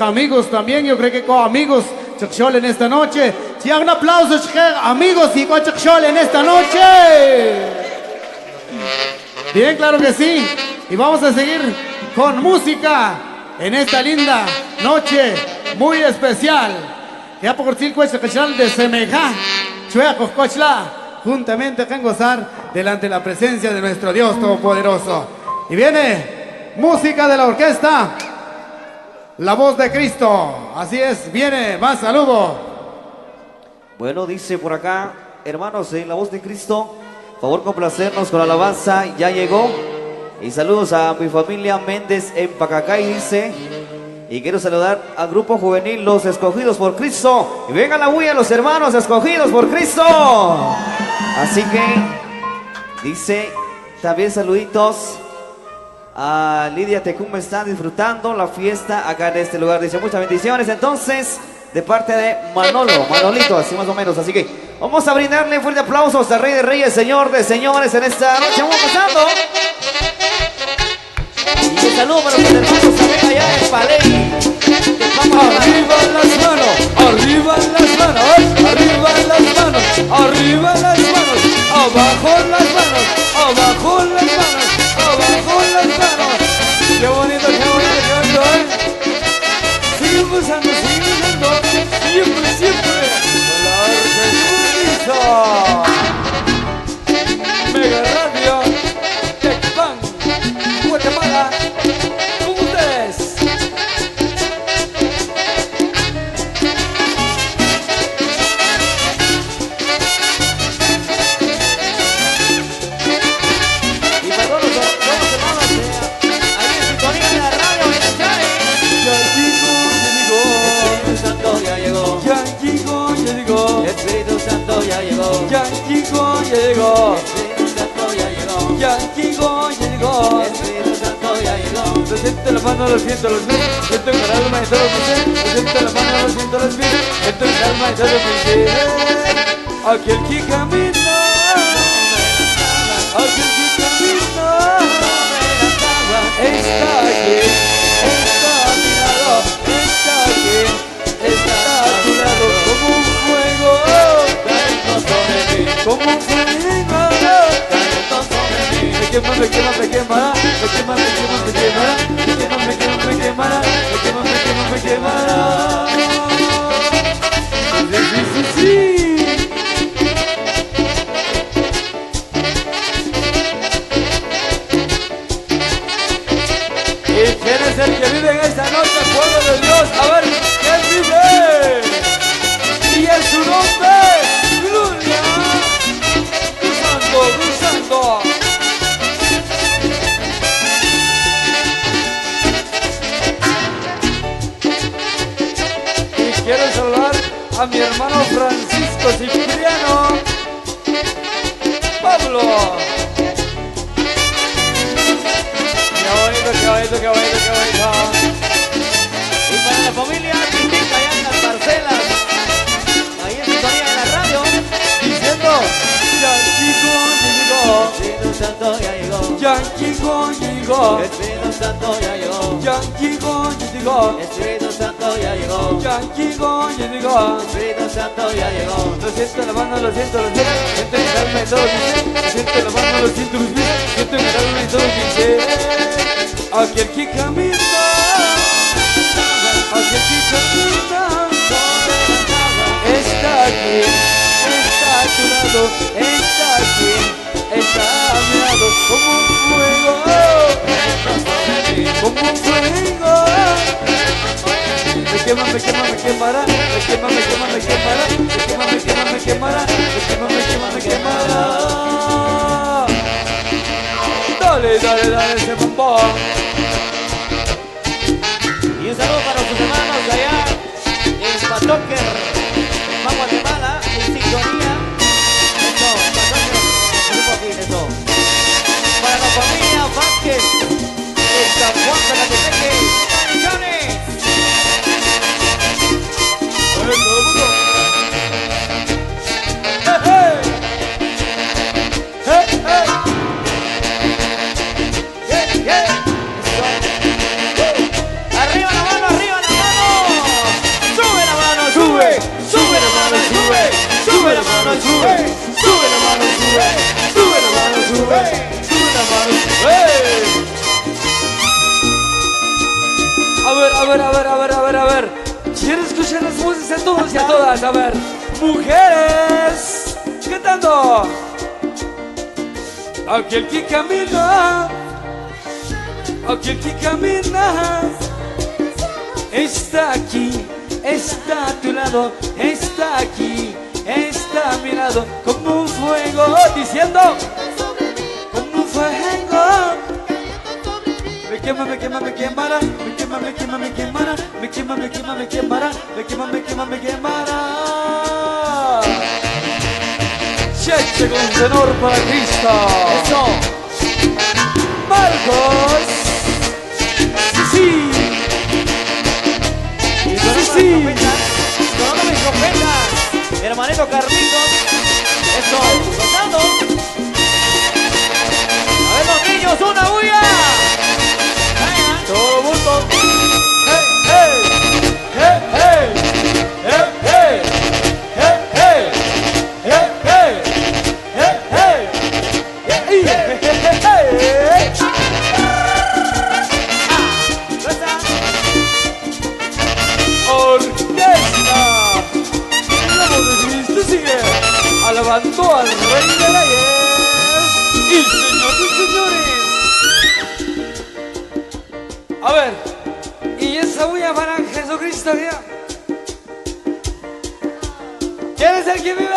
amigos también, yo creo que con amigos Chakshol en esta noche. Si hagan un aplauso, amigos y con Chakshol en esta noche. Bien, claro que sí. Y vamos a seguir con música en esta linda noche muy especial. Ya por de Semejá, juntamente con gozar delante de la presencia de nuestro Dios Todopoderoso. Y viene música de la orquesta La Voz de Cristo. Así es, viene más saludo. Bueno, dice por acá, hermanos, en La Voz de Cristo, favor complacernos con la alabanza, ya llegó. Y saludos a mi familia Méndez en Pacacay, dice. Y quiero saludar al grupo juvenil Los Escogidos por Cristo. Y vengan la bulla los hermanos escogidos por Cristo. Así que, dice, también saluditos a Lidia Tecum, están disfrutando la fiesta acá en este lugar. Dice, muchas bendiciones. Entonces, de parte de Manolito, así más o menos. Así que vamos a brindarle fuerte aplausos al Rey de Reyes, Señor de Señores en esta noche. Vamos pasando. Y un saludo para los hermanos también allá en Paley. Arriba las manos, arriba las manos, arriba las manos, arriba las manos, abajo las manos, abajo las manos, abajo las manos. Qué bonito, qué bonito, sigue gozando, siempre, siempre. La orquesta Mega Radio, Tecpan, Guatemala, con ustedes. Espíritu Santo ya llegó. Ya llegó, ya llegó. Espíritu Santo ya llegó. Ya llegó, ya llegó. Espíritu Santo ya llegó. Lo siento en la mano, lo siento los pies. Siento en el alma y todos mis pies. Lo siento en la mano, lo siento los pies. Siento en el alma y todos mis pies. Aquel que camina, aquel que camina, está aquí, está a mi lado, está aquí, está a tu lado como un fuego. Como un fuego, me quema, me quema, me quemará, me quema, me quema, me quemará, me quema, me quema, me quemará, me quema, me quema, me quemará. Sí, sí, sí. ¿Y quién es el que vive en esta noche, pueblo de Dios? A ver, ¿quién vive? Y es su nombre. Gozando. Y quiero saludar a mi hermano Francisco Cipriano Pablo. Qué bonito, qué bonito, qué bonito, qué bonito. Y para la familia Chiquita allá en las parcelas, ahí en sintonía de la radio, diciendo ya llegó. Espíritu Santo ya llegó. Ya llegó. Espíritu Santo ya llegó. Ya llegó. Espíritu Santo ya llegó. Ya llegó. Espíritu Santo ya llegó. Lo siento en la mano, lo siento los pies. Siento en el alma y todos mis pies. Lo siento en la mano, lo siento los pies. Siento en el alma y todos mis pies. Aquel que camina, aquel que camina, está aquí, está a tu lado, está aquí, está a mi lado, como un fuego, como un fuego. Me quema, me quema, me quemará, me quema, me quema, me quemará, me quema, me quema, me quemará, me quema, me quema, me quemará. Dale, dale, dale ese bombón. Y un saludo para sus hermanos de allá en Patoker, en Guatemala, en sintonía. Eso, Patoker, grupo aquí, eso. Para la familia Vázquez, en San Juan de la Tepeque, bendiciones. Todo el mundo. Arriba la mano, sube, sube la mano, sube, sube la mano, sube, sube la mano, sube. A ver. Quiero escuchar las voces a todos y a todas. A ver, mujeres cantando. Aquel que camina, aquel que camina, está aquí, está a tu lado, está aquí, está a mi lado, como un fuego, diciendo, como un fuego. Me quema, me quema, me quemará, me quema, me quema, me quemará, me quema, me quema, me quemará, me quema, me quema, me quemará. Cheche con tenor para Cristo. Eso. Marcos. Sí. Y sonando mis trompetas, hermanito Carlitos. Eso, sonando. A ver los niños, una bulla. Todo el mundo. Hey, hey, hey, hey, hey, hey, hey, hey, hey, hey, hey, hey, hey. Orquesta. La voz de Cristo sigue alabando al Rey de Reyes y Señor de Señores. A ver, y esa bulla para Jesucristo ya. ¿Quién es el que vive?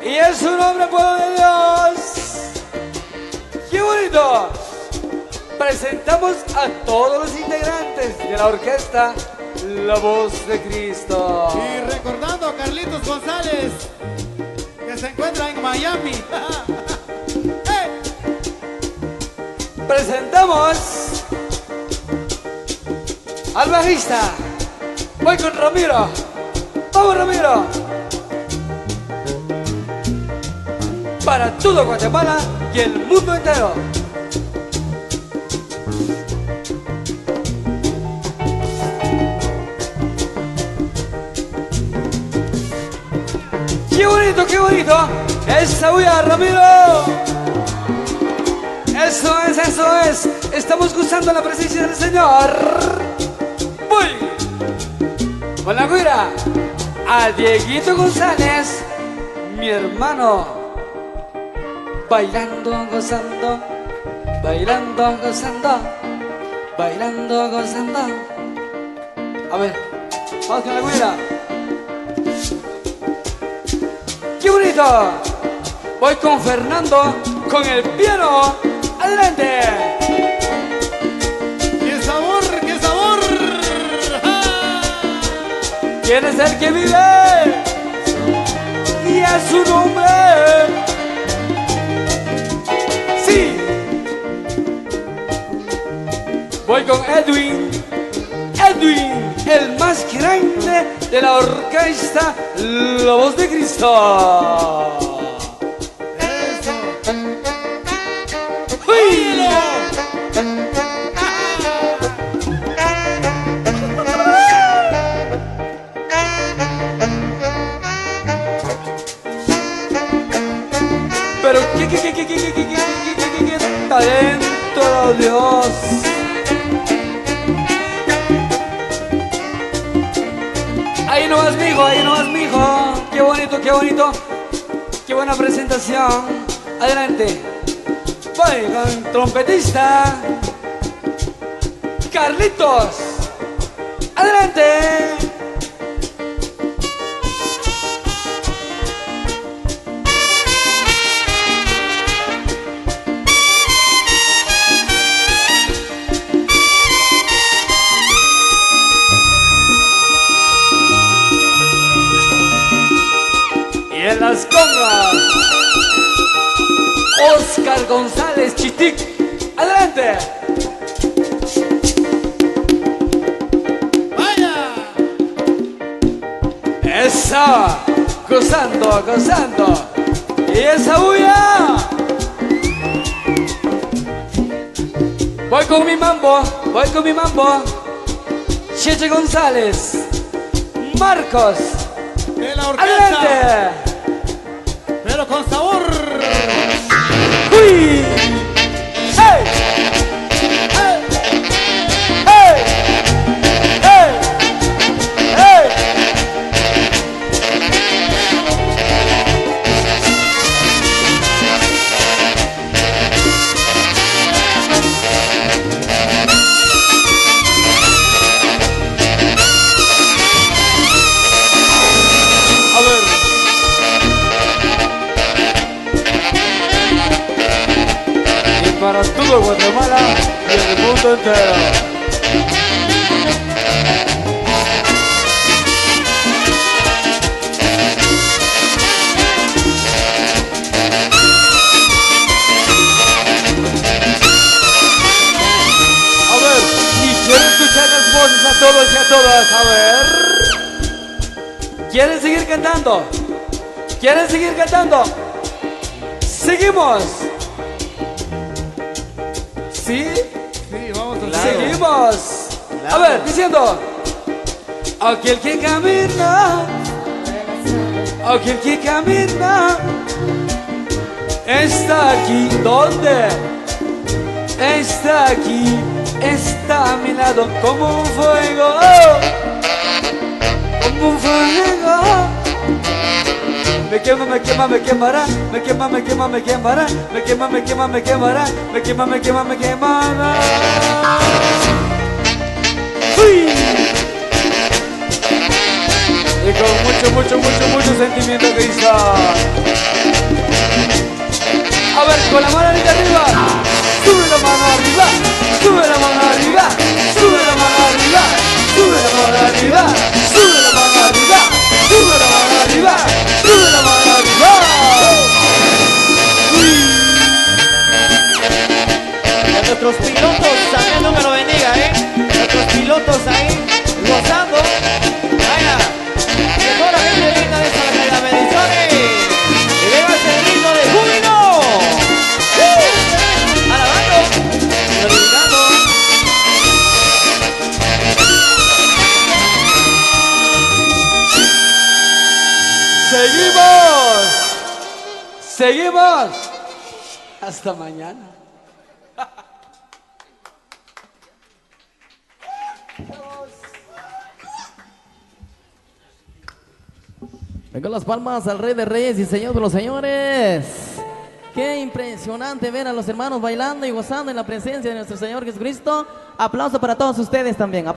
Y es su nombre, pueblo de Dios. ¡Qué bonito! Presentamos a todos los integrantes de la orquesta La Voz de Cristo. Y recordando a Carlitos González, que se encuentra en Miami. ¡Hey! Presentamos al bajista. Voy con Ramiro. Vamos, Ramiro. Para todo Guatemala y el mundo entero. ¡Qué bonito, qué bonito! ¡Esa bulla, Ramiro! Eso es. Estamos gozando la presencia del Señor. Voy con la güira a Dieguito González, mi hermano. Bailando, gozando, bailando, gozando, bailando, gozando. A ver, vamos con la güira. ¡Qué bonito! Voy con Fernando, con el piano. ¡Adelante! ¡Qué sabor, qué sabor! ¿Quién es el que vive? Y es su nombre. Sí. Voy con Edwin. Edwin, el más grande de la orquesta La Voz de Cristo. ¡Uy! Pero qué talento, Dios. Ahí nomás, mijo, ahí nomás, mijo. Qué bonito, qué bonito. Qué buena presentación. Adelante. Voy con trompetista Carlitos. Adelante. Y en las congas, Oscar González Chitic. Adelante. ¡Vaya! Esa, gozando, gozando. Y esa bulla. Voy con mi mambo, voy con mi mambo. Cheche González, Marcos, de la orquesta. ¡Adelante! Pero con sabor. ¡Uy! ¡Hey! ¡Hey! ¡Hey! ¡Hey! ¡Hey! A ver. Y para todo Guatemala y el mundo entero. A ver, y quiero escuchar las voces a todos y a todas. A ver. ¿Quieren seguir cantando? ¿Quieren seguir cantando? Seguimos. ¿Sí? Sí, vamos a Seguimos. A ver, diciendo. Aquel que camina, aquel que camina, está aquí. ¿Dónde? Está aquí, está a mi lado como un fuego, como un fuego. Me quema, me quema, me quemará, me quema, me quema, me quemará, me quema, me quema, me quemará, me quema, me quema, me quemará. ¡Uy! Y con mucho sentimiento que está. A ver, con la mano arriba, sube la mano arriba, sube la mano arriba, sube la mano arriba, sube la mano arriba, sube la mano arriba, sube la mano arriba, sube la mano arriba. Y a nuestros pilotos, también Dios me lo bendiga, nuestros pilotos ahí, gozando. Vaya, que toda la gente linda de esta localidad, bendiciones. Y venga ese grito de júbilo. Alabando, glorificando. Seguimos, seguimos. Hasta mañana. Venga las palmas al Rey de Reyes y Señor de los Señores. Qué impresionante ver a los hermanos bailando y gozando en la presencia de nuestro Señor Jesucristo. Aplauso para todos ustedes también.